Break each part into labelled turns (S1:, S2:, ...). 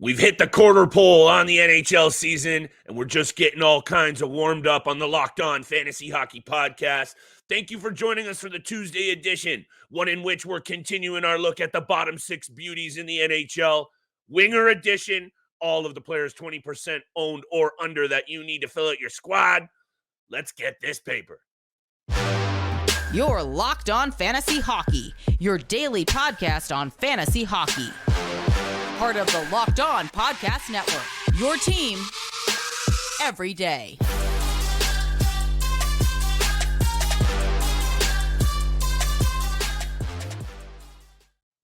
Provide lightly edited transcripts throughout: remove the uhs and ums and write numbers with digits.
S1: We've hit the quarter pole on the NHL season, and we're just getting all kinds of warmed up on the Locked On Fantasy Hockey Podcast. Thank you for joining us for the Tuesday edition, one in which we're continuing our look at the bottom six beauties in the NHL. Winger edition, all of the players 20% owned or under that you need to fill out your squad. Let's get this paper.
S2: You're Locked On Fantasy Hockey, your daily podcast on fantasy hockey. Part of the Locked On Podcast Network, your team every day.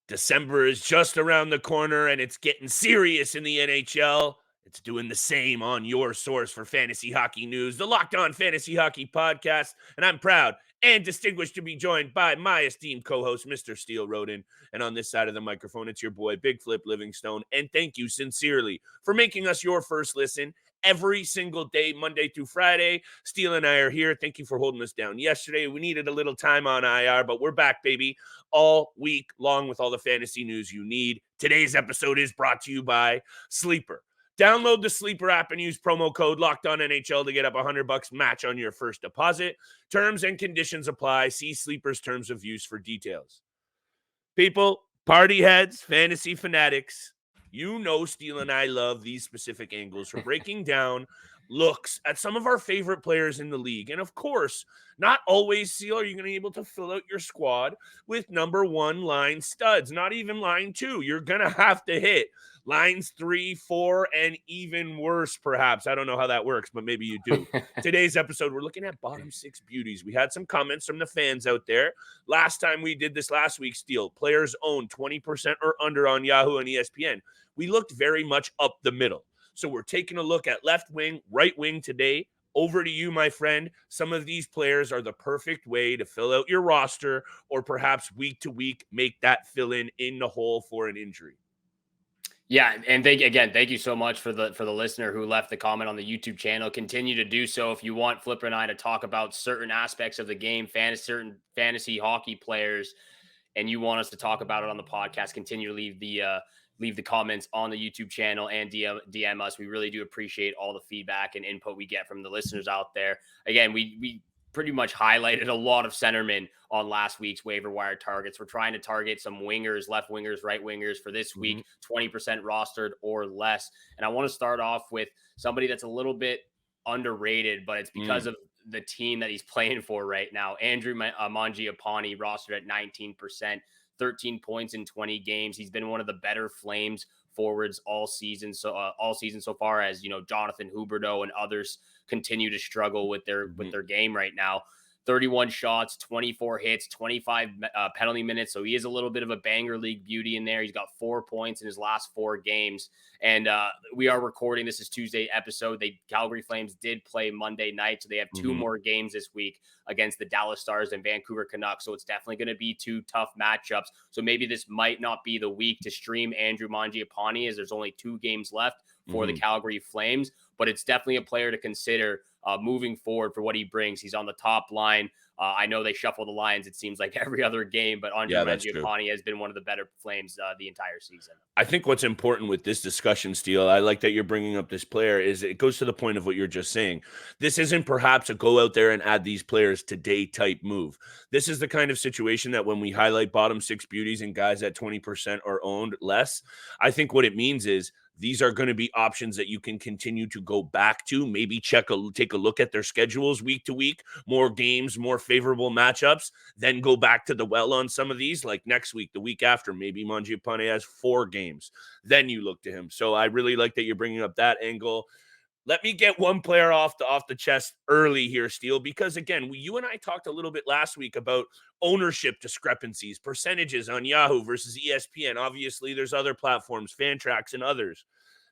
S1: December is just around the corner, and it's getting serious in the NHL. It's doing the same on your source for fantasy hockey news, the Locked On Fantasy Hockey Podcast, and I'm proud and distinguished to be joined by my esteemed co-host, Mr. Steele Roden. And on this side of the microphone, it's your boy, Big Flip Livingstone. And thank you sincerely for making us your first listen every single day, Monday through Friday. Steele and I are here. Thank you for holding us down yesterday. We needed a little time on IR, but we're back, baby, all week long with all the fantasy news you need. Today's episode is brought to you by Sleeper. Download the Sleeper app and use promo code LOCKEDONNHL to get up $100 match on your first deposit. Terms and conditions apply. See Sleeper's terms of use for details. People, party heads, fantasy fanatics, you know Steele and I love these specific angles for breaking down looks at some of our favorite players in the league. And of course, not always, Steele, are you going to be able to fill out your squad with number one line studs, not even line two. You're going to have to hit lines 3, 4, and even worse, perhaps. I don't know how that works, but maybe you do. Today's episode, we're looking at bottom six beauties. We had some comments from the fans out there. Last time we did this last week, Steele, players owned 20% or under on Yahoo and ESPN. We looked very much up the middle. So we're taking a look at left wing, right wing today. Over to you, my friend. Some of these players are the perfect way to fill out your roster or perhaps week to week make that fill in the hole for an injury.
S3: Yeah, and thank you so much for the listener who left the comment on the YouTube channel. Continue to do so if you want Flipper and I to talk about certain aspects of the game, certain fantasy hockey players, and you want us to talk about it on the podcast. Continue to leave the comments on the YouTube channel and DM us. We really do appreciate all the feedback and input we get from the listeners out there. Again, we pretty much highlighted a lot of centermen on last week's waiver wire targets. We're trying to target some wingers, left wingers, right wingers for this week, 20% rostered or less. And I want to start off with somebody that's a little bit underrated, but it's because of the team that he's playing for right now. Ondrej Palat rostered at 19%. 13 points in 20 games. He's been one of the better Flames forwards all season so far, as you know, Jonathan Huberdeau and others continue to struggle with their game right now. 31 shots, 24 hits, 25 penalty minutes. So he is a little bit of a banger league beauty in there. He's got 4 points in his last 4 games. And we are recording. This is Tuesday episode. Calgary Flames did play Monday night. So they have 2 more games this week against the Dallas Stars and Vancouver Canucks. So it's definitely going to be 2 tough matchups. So maybe this might not be the week to stream Ondrej Palat, as there's only 2 games left for the Calgary Flames. But it's definitely a player to consider moving forward for what he brings. He's on the top line. I know they shuffle the lines, it seems like every other game, but Ondrej Palat has been one of the better Flames the entire season.
S1: I think what's important with this discussion, Steele, I like that you're bringing up this player, is it goes to the point of what you're just saying. This isn't perhaps a go out there and add these players today type move. This is the kind of situation that when we highlight bottom six beauties and guys at 20% or owned less, I think what it means is these are going to be options that you can continue to go back to, maybe take a look at their schedules week to week, more games, more favorable matchups, then go back to the well on some of these, like next week, the week after, maybe Ondrej Palat has 4 games. Then you look to him. So I really like that you're bringing up that angle. Let me get one player off the chest early here, Steele, because again, you and I talked a little bit last week about ownership discrepancies, percentages on Yahoo versus ESPN. Obviously, there's other platforms, Fantrax and others.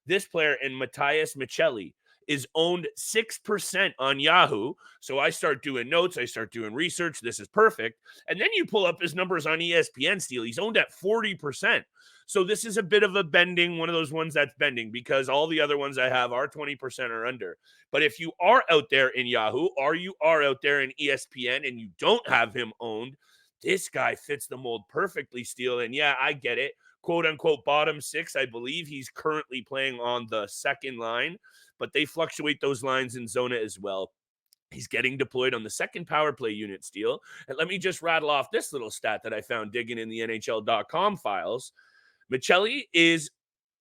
S1: This player in Matias Maccelli is owned 6% on Yahoo. So I start doing notes. I start doing research. This is perfect. And then you pull up his numbers on ESPN, Steele. He's owned at 40%. So this is a bit of a bending, one of those ones that's bending, because all the other ones I have are 20% or under. But if you are out there in Yahoo or you are out there in ESPN and you don't have him owned, this guy fits the mold perfectly, Steele. And yeah, I get it. quote-unquote bottom six. I believe he's currently playing on the second line, but they fluctuate those lines in Zona as well. He's getting deployed on the second power play unit, Steele. And let me just rattle off this little stat that I found digging in the NHL.com files. Michelli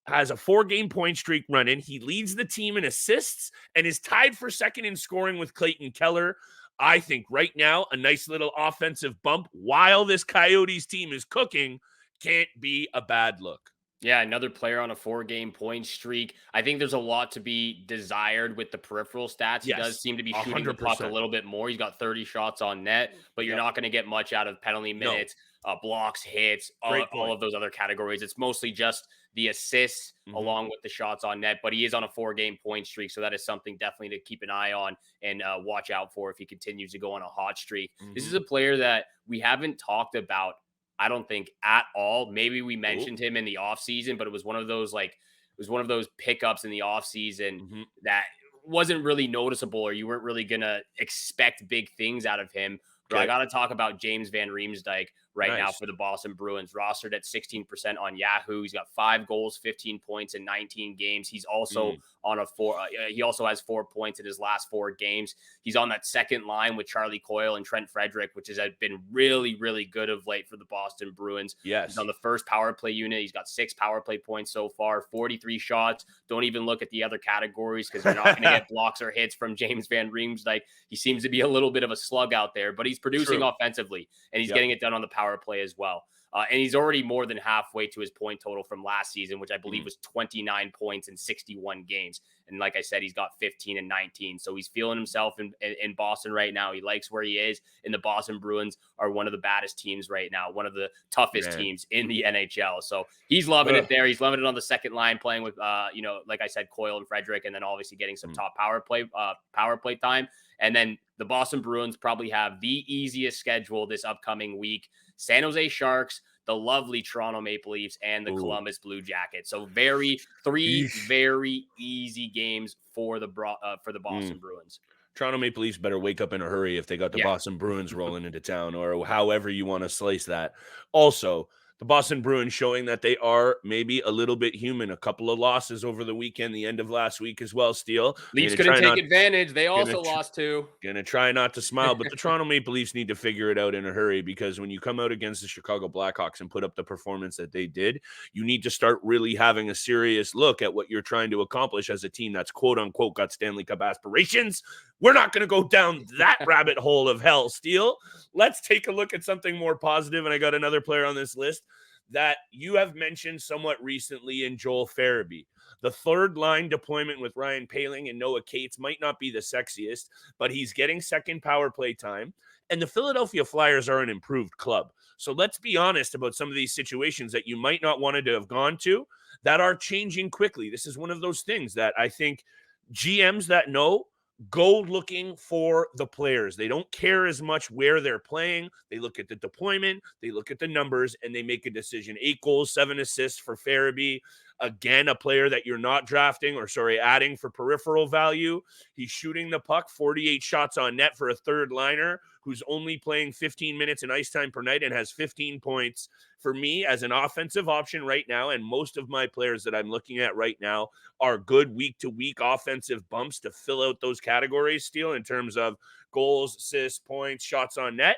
S1: has a 4-game point streak running. He leads the team in assists and is tied for second in scoring with Clayton Keller. I think right now, a nice little offensive bump while this Coyotes team is cooking can't be a bad look.
S3: Yeah, another player on a 4-game point streak. I think there's a lot to be desired with the peripheral stats. He does seem to be shooting 100%. The puck a little bit more. He's got 30 shots on net, but you're not going to get much out of penalty minutes, blocks, hits, all of those other categories. It's mostly just the assists along with the shots on net, but he is on a 4-game point streak. So that is something definitely to keep an eye on and watch out for if he continues to go on a hot streak. This is a player that we haven't talked about, I don't think, at all. Maybe we mentioned him in the offseason, but it was one of those pickups in the offseason that wasn't really noticeable, or you weren't really gonna expect big things out of him. But I got to talk about James Van Riemsdyk now for the Boston Bruins, rostered at 16% on Yahoo. He's got 5 goals, 15 points in 19 games. He's also on a 4. He also has 4 points in his last 4 games. He's on that second line with Charlie Coyle and Trent Frederick, which has been really, really good of late for the Boston Bruins.
S1: Yes.
S3: He's on the first power play unit. He's got 6 power play points so far, 43 shots. Don't even look at the other categories because you're not going to get blocks or hits from James Van Riemsdyk. He seems to be a little bit of a slug out there, but he's producing offensively, and he's getting it done on the power play as well. And he's already more than halfway to his point total from last season, which I believe was 29 points in 61 games. And like I said, he's got 15 and 19. So he's feeling himself in Boston right now. He likes where he is. And the Boston Bruins are one of the baddest teams right now, one of the toughest teams in the NHL. So he's loving it there. He's loving it on the second line, playing with, like I said, Coyle and Frederick, and then obviously getting some top power play time. And then the Boston Bruins probably have the easiest schedule this upcoming week. San Jose Sharks, the lovely Toronto Maple Leafs, and the Columbus Blue Jackets. So three very easy games for the Boston Bruins.
S1: Toronto Maple Leafs better wake up in a hurry if they got the Boston Bruins rolling into town, or however you want to slice that. Also, the Boston Bruins showing that they are maybe a little bit human. A couple of losses over the weekend, the end of last week as well, Steele.
S3: Leafs couldn't take advantage. They also lost too.
S1: Gonna try not to smile, but the Toronto Maple Leafs need to figure it out in a hurry, because when you come out against the Chicago Blackhawks and put up the performance that they did, you need to start really having a serious look at what you're trying to accomplish as a team that's quote-unquote got Stanley Cup aspirations. We're not going to go down that rabbit hole of hell, Steele. Let's take a look at something more positive, and I got another player on this list that you have mentioned somewhat recently in Joel Farabee. The third line deployment with Ryan Poehling and Noah Cates might not be the sexiest, but he's getting second power play time, and the Philadelphia Flyers are an improved club. So let's be honest about some of these situations that you might not want to have gone to that are changing quickly. This is one of those things that I think GMs that know go looking for the players. They don't care as much where they're playing. They look at the deployment, they look at the numbers, and they make a decision. 8 goals, 7 assists for Farabee. Again, a player that you're not adding for peripheral value. He's shooting the puck, 48 shots on net for a third liner who's only playing 15 minutes in ice time per night and has 15 points. For me, as an offensive option right now, and most of my players that I'm looking at right now are good week-to-week offensive bumps to fill out those categories, Steele, in terms of goals, assists, points, shots on net.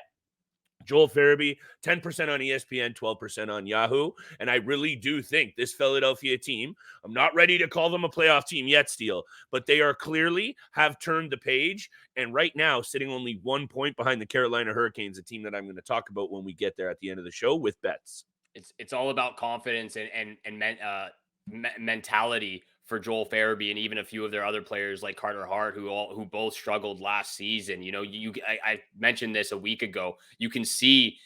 S1: Joel Farabee, 10% on ESPN, 12% on Yahoo. And I really do think this Philadelphia team, I'm not ready to call them a playoff team yet, Steele, but they are clearly have turned the page. And right now, sitting only 1 point behind the Carolina Hurricanes, a team that I'm going to talk about when we get there at the end of the show with bets.
S3: It's all about confidence and mentality for Joel Farabee, and even a few of their other players like Carter Hart, who both struggled last season. You know, I mentioned this a week ago. You can see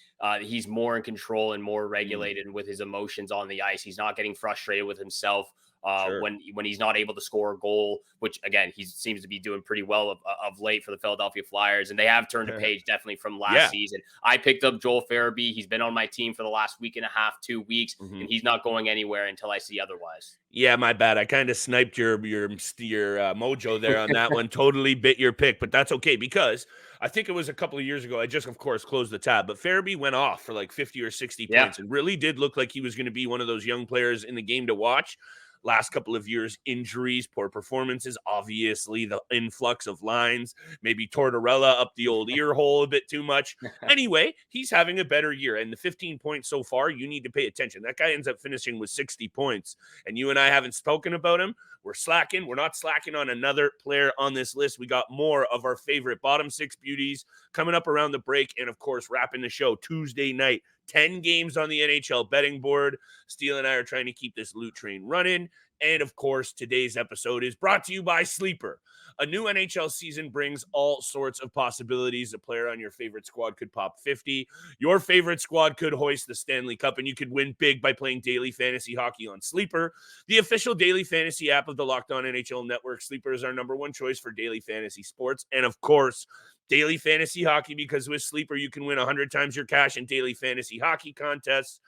S3: he's more in control and more regulated with his emotions on the ice. He's not getting frustrated with himself
S1: Sure.
S3: when he's not able to score a goal, which again, he seems to be doing pretty well of late for the Philadelphia Flyers. And they have turned a page definitely from last season. I picked up Joel Farabee. He's been on my team for the last week and a half, 2 weeks, and he's not going anywhere until I see otherwise.
S1: Yeah, my bad. I kind of sniped your mojo there on that one. Totally bit your pick, but that's okay because I think it was a couple of years ago. I just, of course, closed the tab, but Farabee went off for like 50 or 60 points and really did look like he was going to be one of those young players in the game to watch. Last couple of years, injuries, poor performances, obviously the influx of lines, maybe Tortorella up the old ear hole a bit too much. Anyway, he's having a better year. And the 15 points so far, you need to pay attention. That guy ends up finishing with 60 points. And you and I haven't spoken about him. We're slacking. We're not slacking on another player on this list. We got more of our favorite bottom 6 beauties coming up around the break. And of course, wrapping the show Tuesday night. 10 games on the NHL betting board. Steele and I are trying to keep this loot train running. And of course, today's episode is brought to you by Sleeper. A new NHL season brings all sorts of possibilities. A player on your favorite squad could pop 50. Your favorite squad could hoist the Stanley Cup, and you could win big by playing daily fantasy hockey on Sleeper, the official daily fantasy app of the Locked On NHL Network. Sleeper is our number one choice for daily fantasy sports. And of course, daily fantasy hockey, because with Sleeper, you can win 100 times your cash in daily fantasy hockey contests.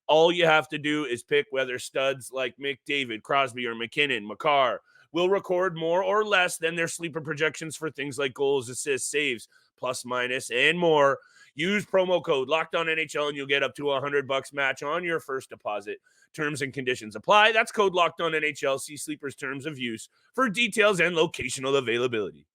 S1: All you have to do is pick whether studs like McDavid, Crosby, or McKinnon, Makar will record more or less than their sleeper projections for things like goals, assists, saves, plus, minus, and more. Use promo code LOCKEDONNHL and you'll get up to $100 match on your first deposit. Terms and conditions apply. That's code LOCKEDONNHL. See Sleeper's terms of use for details and locational availability.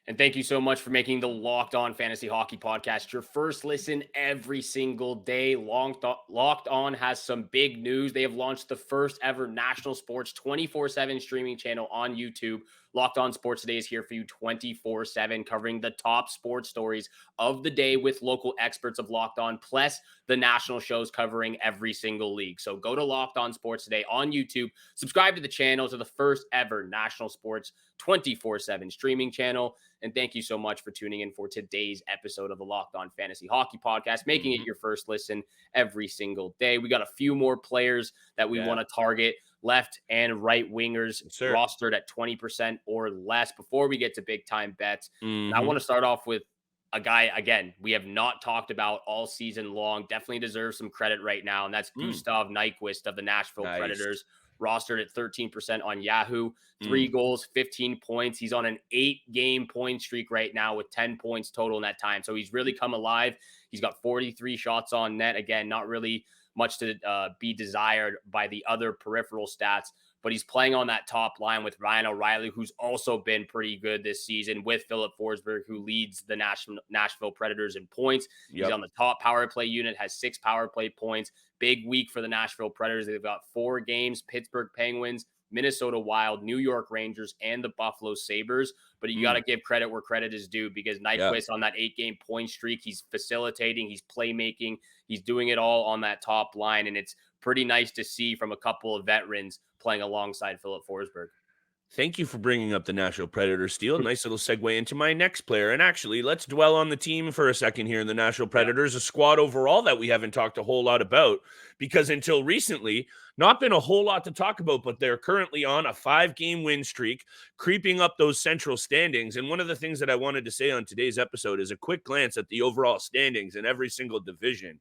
S3: And thank you so much for making the Locked On Fantasy Hockey Podcast your first listen every single day. Locked On has some big news. They have launched the first ever national sports 24/7 streaming channel on YouTube. Locked On Sports Today is here for you 24/7, covering the top sports stories of the day with local experts of Locked On, plus the national shows covering every single league. So go to Locked On Sports Today on YouTube, subscribe to the channel, to the first ever national sports 24/7 streaming channel. And thank you so much for tuning in for today's episode of the Locked On Fantasy Hockey Podcast, making it your first listen every single day. We got a few more players that we want to target, left and right wingers, rostered at 20% or less before we get to big time bets. And I want to start off with a guy, again, we have not talked about all season long, definitely deserves some credit right now. And that's Gustav Nyquist of the Nashville Predators, rostered at 13% on Yahoo. 3 goals, 15 points. He's on an 8-game point streak right now with 10 points total in that time. So he's really come alive. He's got 43 shots on net. Again, not really much to be desired by the other peripheral stats, but he's playing on that top line with Ryan O'Reilly, who's also been pretty good this season, with Philip Forsberg, who leads the Nashville Predators in points. He's on the top power play unit, has 6 power play points. Big week for the Nashville Predators. They've got 4 games: Pittsburgh Penguins, Minnesota Wild, New York Rangers, and the Buffalo Sabres. But you got to give credit where credit is due, because Nyquist on that 8-game point streak, he's facilitating, he's playmaking, he's doing it all on that top line. And it's pretty nice to see from a couple of veterans playing alongside Philip Forsberg.
S1: Thank you for bringing up the Nashville Predators, Steele. Nice little segue into my next player. And actually, let's dwell on the team for a second here in the Nashville Predators, a squad overall that we haven't talked a whole lot about, because until recently, not been a whole lot to talk about, but they're currently on a 5-game win streak, creeping up those central standings. And one of the things that I wanted to say on today's episode is a quick glance at the overall standings in every single division.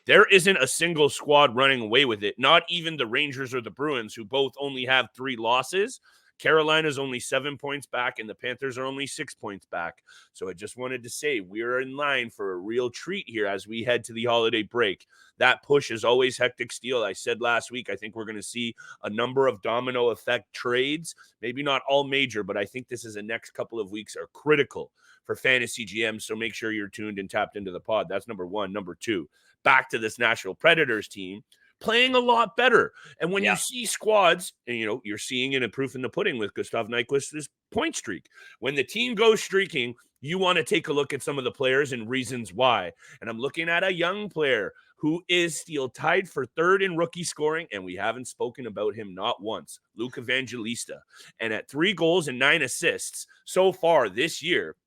S1: There isn't a single squad running away with it, not even the Rangers or the Bruins, who both only have 3 losses. Carolina's only 7 points back, and the Panthers are only 6 points back. So I just wanted to say we're in line for a real treat here as we head to the holiday break. That push is always hectic, Steele. I said last week, I think we're going to see a number of domino effect trades, maybe not all major, but I think this is the next couple of weeks are critical for fantasy GMs. So make sure you're tuned and tapped into the pod. That's number 1. Number 2, back to this Nashville Predators team, playing a lot better. And when you see squads, and you're seeing it in proof in the pudding with Gustav Nyquist's point streak. When the team goes streaking, you want to take a look at some of the players and reasons why. And I'm looking at a young player who is still tied for 3rd in rookie scoring, and we haven't spoken about him not once, Luke Evangelista. And at 3 goals and 9 assists so far this year,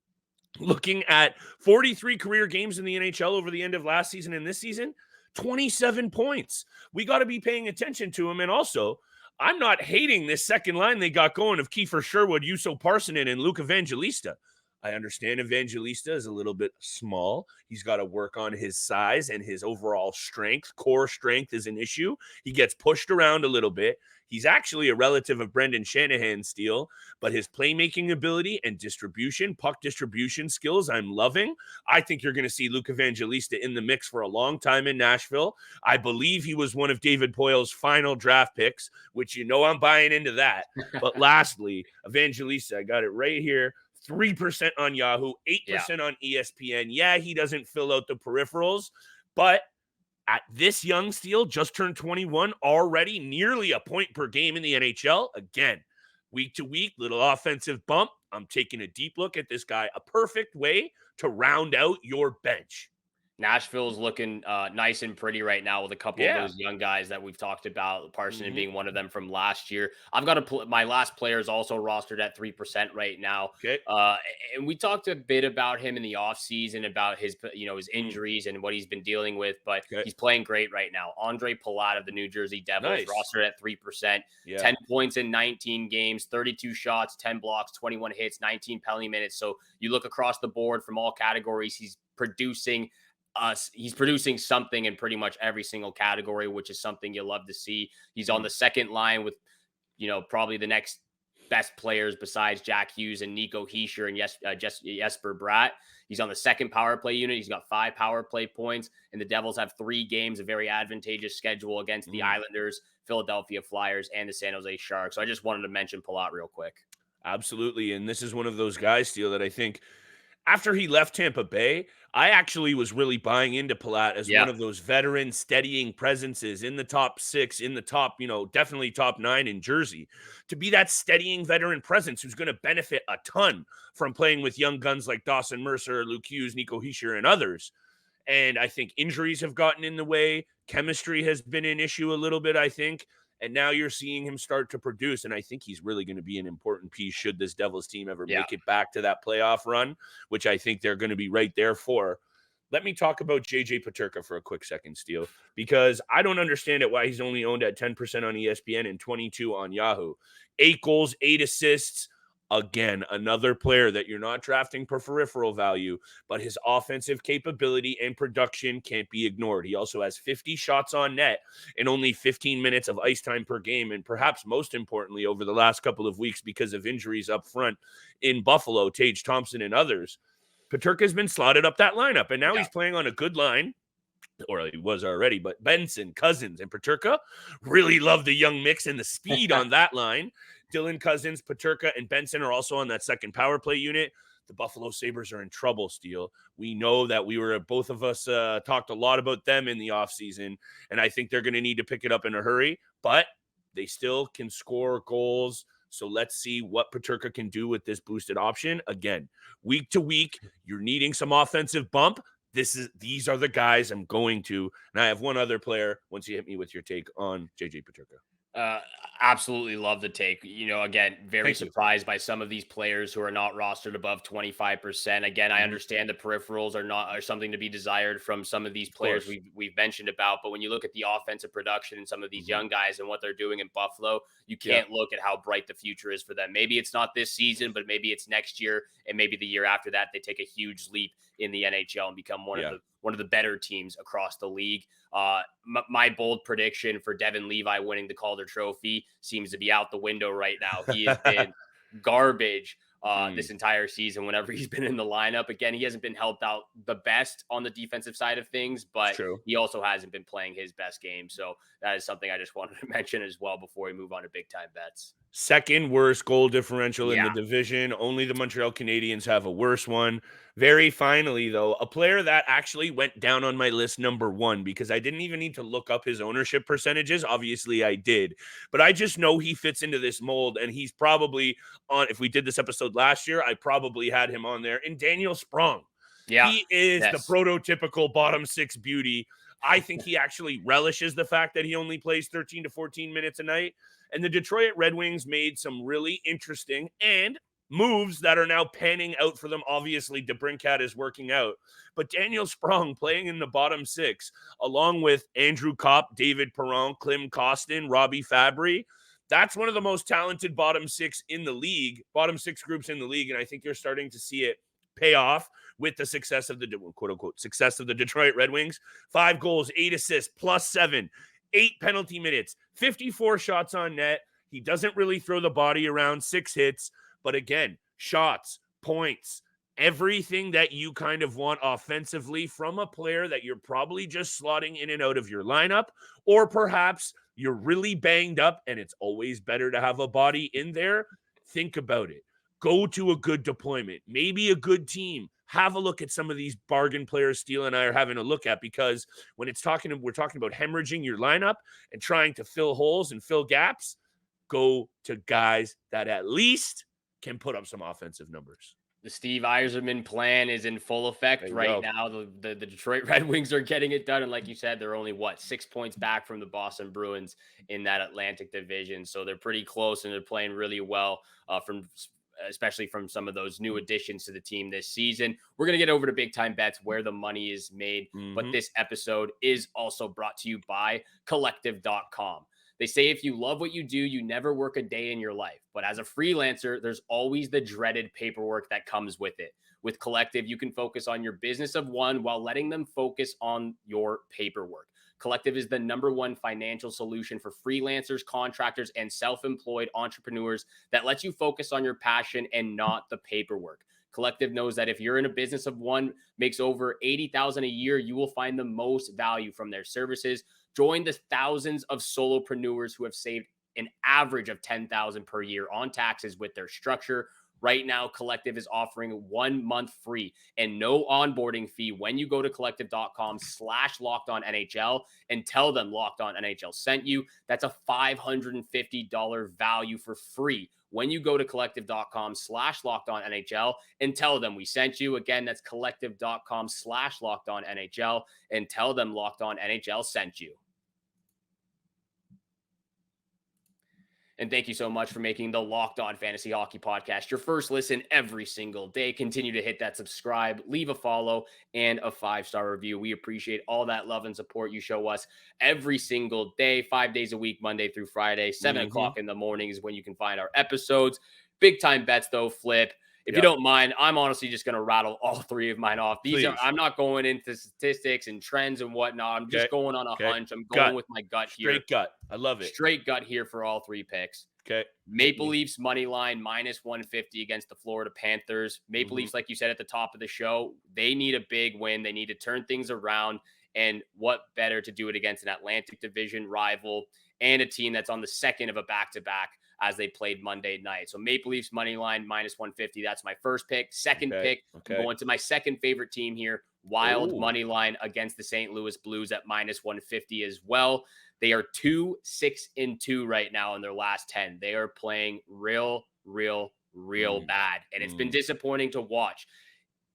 S1: looking at 43 career games in the NHL over the end of last season and this season, 27 points. We got to be paying attention to him. And also, I'm not hating this second line they got going of Kiefer Sherwood, Juuso Parssinen, and Luke Evangelista. I understand Evangelista is a little bit small. He's got to work on his size and his overall strength. Core strength is an issue. He gets pushed around a little bit. He's actually a relative of Brendan Shanahan's, Steele, but his playmaking ability and distribution, puck distribution skills, I'm loving. I think you're going to see Luke Evangelista in the mix for a long time in Nashville. I believe he was one of David Poyle's final draft picks, which I'm buying into that. But lastly, Evangelista, I got it right here. 3% on Yahoo, 8% on ESPN. Yeah, he doesn't fill out the peripherals, but at this young Steele, just turned 21, already nearly a point per game in the NHL. Again, week to week, little offensive bump. I'm taking a deep look at this guy. A perfect way to round out your bench.
S3: Nashville's looking nice and pretty right now with a couple of those young guys that we've talked about, Parssinen being one of them from last year. I've got my last player is also rostered at 3% right now.
S1: Okay.
S3: And we talked a bit about him in the offseason, about his injuries and what he's been dealing with, but he's playing great right now. Ondrej Palat of the New Jersey Devils, rostered at 3%, 10 points in 19 games, 32 shots, 10 blocks, 21 hits, 19 penalty minutes. So you look across the board from all categories, he's producing something in pretty much every single category, which is something you love to see. He's on the second line with, probably the next best players besides Jack Hughes and Nico Hischier and Jesper Bratt. He's on the second power play unit. He's got 5 power play points, and the Devils have 3 games, a very advantageous schedule against the Islanders, Philadelphia Flyers, and the San Jose Sharks. So I just wanted to mention Palat real quick.
S1: Absolutely. And this is one of those guys, Steele, that I think after he left Tampa Bay, I actually was really buying into Palat as one of those veteran steadying presences in the top 6, in the top, definitely top 9 in Jersey, to be that steadying veteran presence who's going to benefit a ton from playing with young guns like Dawson Mercer, Luke Hughes, Nico Hischier, and others. And I think injuries have gotten in the way. Chemistry has been an issue a little bit, I think. And now you're seeing him start to produce. And I think he's really going to be an important piece should this Devils team ever make it back to that playoff run, which I think they're going to be right there for. Let me talk about JJ Peterka for a quick second, Steele, because I don't understand it why he's only owned at 10% on ESPN and 22 on Yahoo. 8 goals, 8 assists. Again, another player that you're not drafting per peripheral value, but his offensive capability and production can't be ignored. He also has 50 shots on net and only 15 minutes of ice time per game. And perhaps most importantly, over the last couple of weeks, because of injuries up front in Buffalo, Tage Thompson and others, Peterka has been slotted up that lineup. And now he's playing on a good line, or he was already, but Benson, Cousins, and Peterka really love the young mix and the speed on that line. Dylan Cousins, Peterka, and Benson are also on that second power play unit. The Buffalo Sabres are in trouble, Steele. We know that both of us talked a lot about them in the offseason, and I think they're going to need to pick it up in a hurry, but they still can score goals. So let's see what Peterka can do with this boosted option. Again, week to week, you're needing some offensive bump. These are the guys I'm going to. And I have one other player once you hit me with your take on JJ Peterka.
S3: Absolutely love the take. Again, very surprised by some of these players who are not rostered above 25%. Again, I understand the peripherals are something to be desired from some of these players we've mentioned about, but when you look at the offensive production and some of these young guys and what they're doing in Buffalo, you can't look at how bright the future is for them. Maybe it's not this season, but maybe it's next year, and maybe the year after that they take a huge leap in the NHL and become one of the better teams across the league. My bold prediction for Devin Levi winning the Calder Trophy seems to be out the window right now. He has been garbage this entire season whenever he's been in the lineup. Again, he hasn't been helped out the best on the defensive side of things, but he also hasn't been playing his best game. So that is something I just wanted to mention as well before we move on to big time bets.
S1: Second worst goal differential in the division. Only the Montreal Canadiens have a worse one. Very finally, though, a player that actually went down on my list number 1 because I didn't even need to look up his ownership percentages. Obviously, I did. But I just know he fits into this mold, and he's probably on, if we did this episode last year, I probably had him on there. And Daniel Sprong. Yeah. He is the prototypical bottom-6 beauty. I think he actually relishes the fact that he only plays 13 to 14 minutes a night. And the Detroit Red Wings made some really interesting and moves that are now panning out for them. Obviously, DeBrincat is working out, but Daniel Sprong playing in the bottom six, along with Andrew Kopp, David Perron, Klim Kostin, Robbie Fabry. That's one of the most talented bottom six groups in the league. And I think you're starting to see it pay off with the success of the quote unquote success of the Detroit Red Wings. 5 goals, 8 assists, +7, 8 penalty minutes, 54 shots on net. He doesn't really throw the body around, 6 hits. But again, shots, points, everything that you kind of want offensively from a player that you're probably just slotting in and out of your lineup, or perhaps you're really banged up and it's always better to have a body in there. Think about it. Go to a good deployment, maybe a good team. Have a look at some of these bargain players Steele and I are having a look at, because when we're talking about hemorrhaging your lineup and trying to fill holes and fill gaps, go to guys that at least can put up some offensive numbers.
S3: The Steve Yzerman plan is in full effect right now. The Detroit Red Wings are getting it done. And like you said, they're only, 6 points back from the Boston Bruins in that Atlantic division. So they're pretty close and they're playing really well especially from some of those new additions to the team this season. We're going to get over to big time bets where the money is made. But this episode is also brought to you by collective.com. They say if you love what you do, you never work a day in your life. But as a freelancer, there's always the dreaded paperwork that comes with it. With Collective, you can focus on your business of one while letting them focus on your paperwork. Collective is the #1 financial solution for freelancers, contractors, and self-employed entrepreneurs that lets you focus on your passion and not the paperwork. Collective knows that if you're in a business of one, makes over $80,000 a year, you will find the most value from their services. Join the thousands of solopreneurs who have saved an average of $10,000 per year on taxes with their structure. Right now, Collective is offering 1 month free and no onboarding fee when you go to collective.com/LockedOnNHL and tell them Locked On NHL sent you. That's a $550 value for free when you go to collective.com/LockedOnNHL and tell them we sent you. Again, that's collective.com/LockedOnNHL and tell them Locked On NHL sent you. And thank you so much for making the Locked On Fantasy Hockey Podcast your first listen every single day. Continue to hit that subscribe, leave a follow, and a 5-star review. We appreciate all that love and support you show us every single day, 5 days a week, Monday through Friday. 7 o'clock in the morning is when you can find our episodes. Big time bets, though, Flip. If you don't mind, I'm honestly just going to rattle all 3 of mine off. I'm not going into statistics and trends and whatnot. I'm just going on a hunch. I'm going with my gut here.
S1: Straight gut. I love it.
S3: Straight gut here for all 3 picks.
S1: Okay.
S3: Maple Leafs money line -150 against the Florida Panthers. Maple Leafs, like you said at the top of the show, they need a big win. They need to turn things around. And what better to do it against an Atlantic Division rival and a team that's on the second of a back-to-back as they played Monday night. So Maple Leafs money line -150. That's my first pick. Second pick, I'm going to my second favorite team here. Wild money line against the St. Louis Blues at -150 as well. They are 2-6-2 right now in their last 10. They are playing real bad. And it's been disappointing to watch.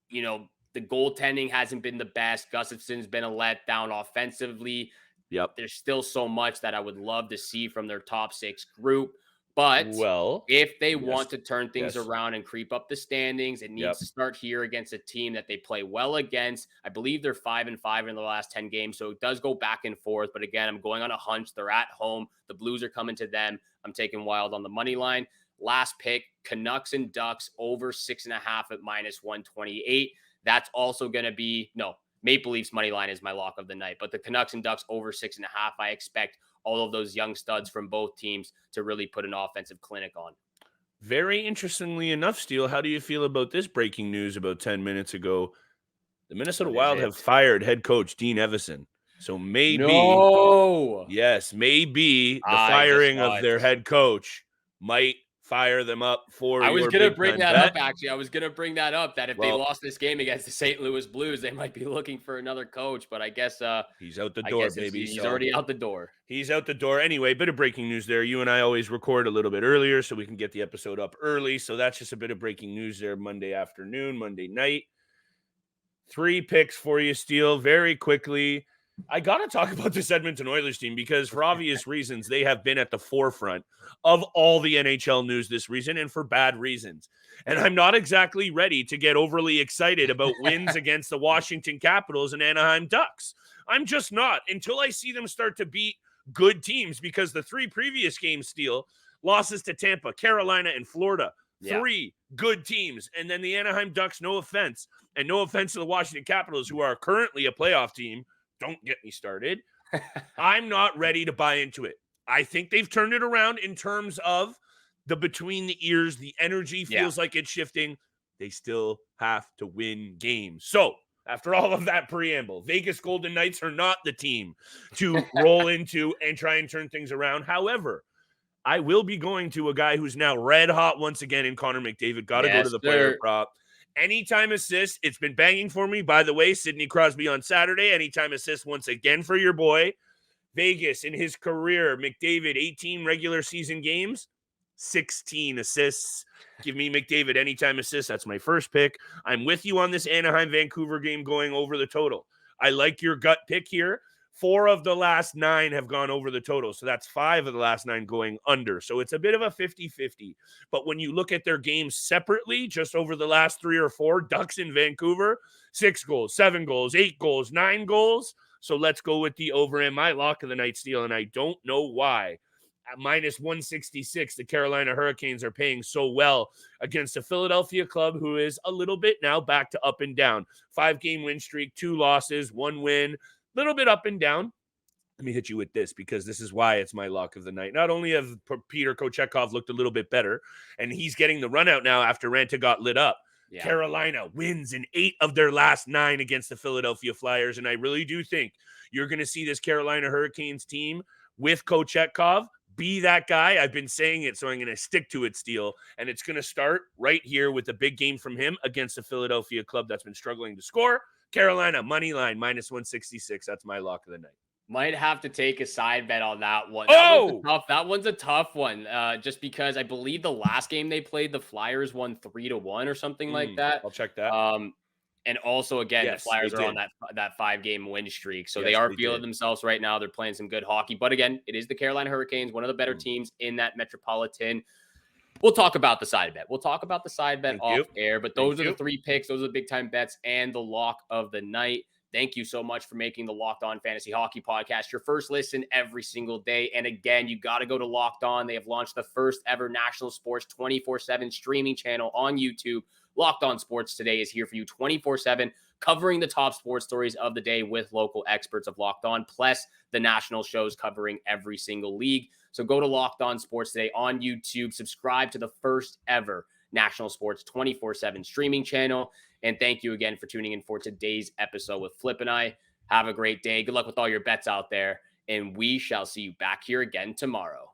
S3: You know, the goaltending hasn't been the best. Gustafson's been a letdown offensively.
S1: Yep.
S3: There's still so much that I would love to see from their top 6 group. But if they want to turn things around and creep up the standings, it needs to start here against a team that they play well against. I believe they're 5-5 in the last 10 games, so it does go back and forth. But again, I'm going on a hunch. They're at home. The Blues are coming to them. I'm taking Wild on the money line. Last pick, Canucks and Ducks over 6.5 at -128. That's also going to be Maple Leafs money line is my lock of the night, but the Canucks and Ducks over 6.5. I expect all of those young studs from both teams to really put an offensive clinic on.
S1: Very interestingly enough, Steele, how do you feel about this breaking news about 10 minutes ago? The Minnesota Wild have fired head coach Dean Evison. So maybe, maybe the firing of their head coach might fire them up for
S3: I was going to bring that up, actually. I was going to bring that up, that if they lost this game against the St. Louis Blues, they might be looking for another coach. But I guess
S1: he's out the door, baby.
S3: He's already out the door.
S1: He's out the door. Anyway, bit of breaking news there. You and I always record a little bit earlier so we can get the episode up early. So that's just a bit of breaking news there Monday afternoon, Monday night. 3 picks for you, Steele, very quickly. I got to talk about this Edmonton Oilers team because for obvious reasons, they have been at the forefront of all the NHL news this season and for bad reasons. And I'm not exactly ready to get overly excited about wins against the Washington Capitals and Anaheim Ducks. I'm just not until I see them start to beat good teams, because the 3 previous games, Steele, losses to Tampa, Carolina, and Florida, 3 good teams. And then the Anaheim Ducks, no offense, and no offense to the Washington Capitals, who are currently a playoff team. Don't get me started. I'm not ready to buy into it. I think they've turned it around in terms of the between the ears. The energy feels like it's shifting. They still have to win games. So after all of that preamble, Vegas Golden Knights are not the team to roll into and try and turn things around. However, I will be going to a guy who's now red hot once again in Connor McDavid. Got to go to the player prop. Anytime assist, it's been banging for me. By the way, Sidney Crosby on Saturday. Anytime assist once again for your boy. Vegas in his career, McDavid, 18 regular season games, 16 assists. Give me McDavid anytime assist. That's my first pick. I'm with you on this Anaheim-Vancouver game going over the total. I like your gut pick here. 4 of the last 9 have gone over the total. So that's 5 of the last 9 going under. So it's a bit of a 50-50. But when you look at their games separately, just over the last 3 or 4, Ducks in Vancouver, 6 goals, 7 goals, 8 goals, 9 goals. So let's go with the over in my lock of the night, Steele. And I don't know why. At minus 166, the Carolina Hurricanes are paying so well against a Philadelphia club who is a little bit now back to up and down. 5-game win streak, 2 losses, 1 win. Little bit up and down. Let me hit you with this, because this is why it's my lock of the night. Not only have Peter Kochetkov looked a little bit better, and he's getting the run out now after Ranta got lit up. Carolina wins in 8 of their last 9 against the Philadelphia Flyers, and I really do think you're going to see this Carolina Hurricanes team with Kochetkov be that guy. I've been saying it, so I'm going to stick to it, Steele, and it's going to start right here with a big game from him against the Philadelphia club that's been struggling to score. Carolina, money line, minus 166. That's my lock of the night.
S3: Might have to take a side bet on that one. That one's a tough one. Just because I believe the last game they played, the Flyers won 3-1 or something like that.
S1: I'll check that.
S3: And also, again, the Flyers are on that 5-game win streak. So they are feeling themselves right now. They're playing some good hockey. But again, it is the Carolina Hurricanes, one of the better teams in that Metropolitan. We'll talk about the side bet. We'll talk about the side bet off air. But those are the 3 picks. Those are the big-time bets and the lock of the night. Thank you so much for making the Locked On Fantasy Hockey Podcast your first listen every single day. And again, you got to go to Locked On. They have launched the first ever national sports 24/7 streaming channel on YouTube. Locked On Sports Today is here for you 24/7, covering the top sports stories of the day with local experts of Locked On, plus the national shows covering every single league. So go to Locked On Sports Today on YouTube. Subscribe to the first ever national sports 24/7 streaming channel. And thank you again for tuning in for today's episode with Flip and I. Have a great day. Good luck with all your bets out there. And we shall see you back here again tomorrow.